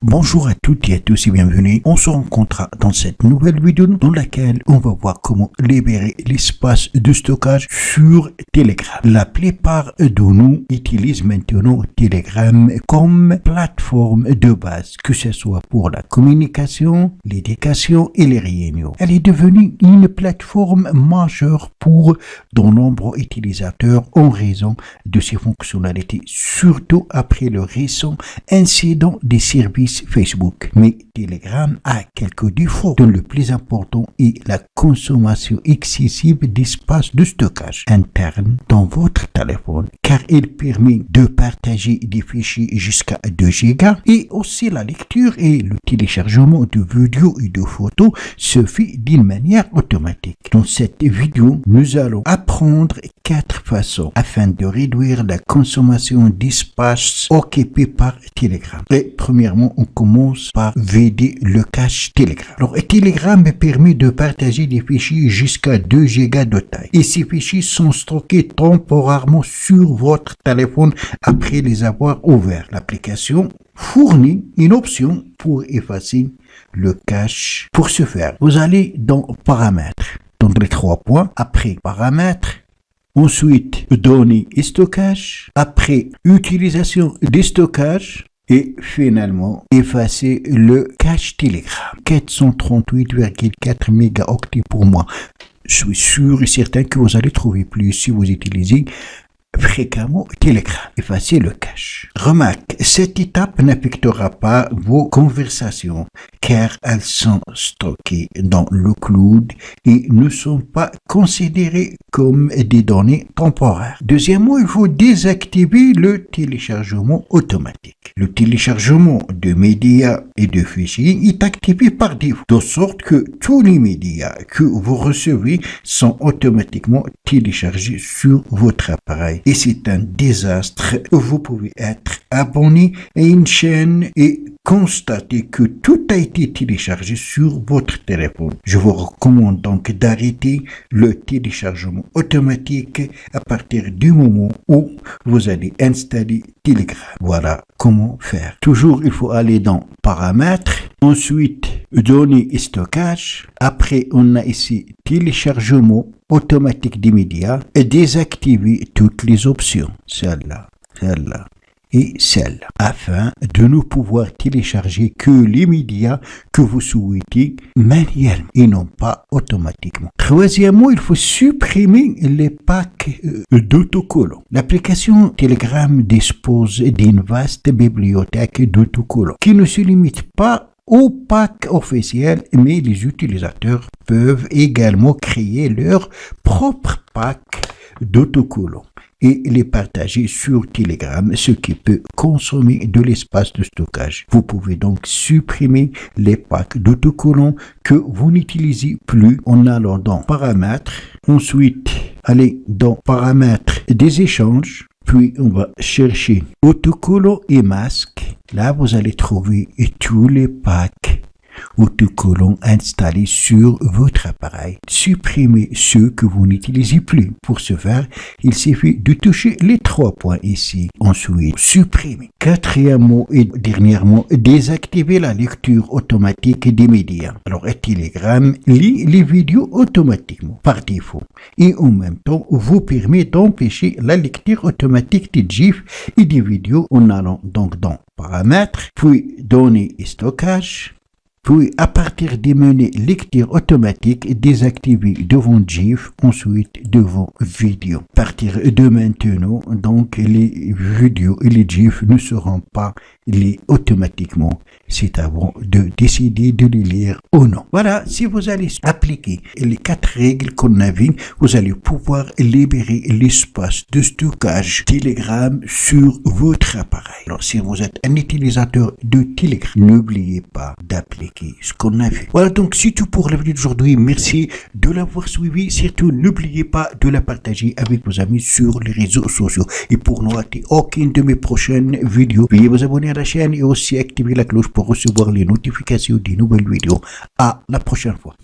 Bonjour à toutes et à tous et bienvenue. On se rencontre dans cette nouvelle vidéo dans laquelle on va voir comment libérer l'espace de stockage sur Telegram. La plupart de nous utilisent maintenant Telegram comme plateforme de base, que ce soit pour la communication, l'éducation et les réunions. Elle est devenue une plateforme majeure pour de nombreux utilisateurs en raison de ses fonctionnalités, surtout après le récent incident des services Facebook. Mais Telegram a quelques défauts, dont le plus important est la consommation excessive d'espace de stockage interne dans votre téléphone, car il permet de partager des fichiers jusqu'à 2 Go et aussi la lecture et le téléchargement de vidéos et de photos se fait d'une manière automatique. Dans cette vidéo, nous allons apprendre 4 façons afin de réduire la consommation d'espace occupé par Telegram. Et premièrement, on commence par vider le cache Telegram. Alors, Telegram permet de partager des fichiers jusqu'à 2 Go de taille. Et ces fichiers sont stockés temporairement sur votre téléphone après les avoir ouverts. L'application fournit une option pour effacer le cache. Pour ce faire, vous allez dans Paramètres, dans les 3 points, après Paramètres, ensuite données et stockage, après utilisation des stockages, et finalement, effacer le cache Telegram. 438,4 mégaoctets pour moi. Je suis sûr et certain que vous allez trouver plus si vous utilisez fréquemment Telegram. Effacer le cache. Remarque, cette étape n'affectera pas vos conversations car elles sont stockées dans le cloud et ne sont pas considérées comme des données temporaires. Deuxièmement, il faut désactiver le téléchargement automatique. Le téléchargement de médias et de fichiers est activé par défaut, de sorte que tous les médias que vous recevez sont automatiquement téléchargés sur votre appareil. Et c'est un désastre. Vous pouvez être abonné à une chaîne et constater que tout a été téléchargé sur votre téléphone. Je vous recommande donc d'arrêter le téléchargement automatique à partir du moment où vous allez installer Telegram. Voilà comment faire. Toujours, il faut aller dans Paramètres, ensuite Données et stockage. Après, on a ici Téléchargement automatique des médias et désactiver toutes les options. Celle-là et celle-là, afin de ne pouvoir télécharger que les médias que vous souhaitez manuellement et non pas automatiquement. Troisièmement, il faut supprimer les packs d'autocollants. L'application Telegram dispose d'une vaste bibliothèque d'autocollants qui ne se limite pas au pack officiel, mais les utilisateurs peuvent également créer leur propre pack d'autocollants et les partager sur Telegram, ce qui peut consommer de l'espace de stockage. Vous pouvez donc supprimer les packs d'autocollants que vous n'utilisez plus en allant dans Paramètres, ensuite allez dans Paramètres des échanges, puis on va chercher autocollants et masques. Là, vous allez trouver tous les packs autocollants installés sur votre appareil. Supprimez ceux que vous n'utilisez plus. Pour ce faire, il suffit de toucher les 3 points ici. Ensuite, supprimer. Quatrièmement et dernièrement, désactiver la lecture automatique des médias. Alors, Telegram lit les vidéos automatiquement par défaut et en même temps vous permet d'empêcher la lecture automatique des GIFs et des vidéos en allant donc dans Paramètres, puis Données et stockage. Puis, à partir des menus lecture automatique, désactiver devant GIF, ensuite devant vidéo. À partir de maintenant, donc, les vidéos et les GIFs ne seront pas lits automatiquement. C'est à vous de décider de les lire ou non. Voilà, si vous allez appliquer les 4 règles qu'on a vues, vous allez pouvoir libérer l'espace de stockage Telegram sur votre appareil. Alors, si vous êtes un utilisateur de Telegram, n'oubliez pas d'appliquer ce qu'on a vu. Voilà, donc c'est tout pour la vidéo d'aujourd'hui. Merci de l'avoir suivi. Surtout, n'oubliez pas de la partager avec vos amis sur les réseaux sociaux. Et pour ne rater aucune de mes prochaines vidéos, veuillez vous abonner à la chaîne et aussi activer la cloche pour recevoir les notifications des nouvelles vidéos. À la prochaine fois.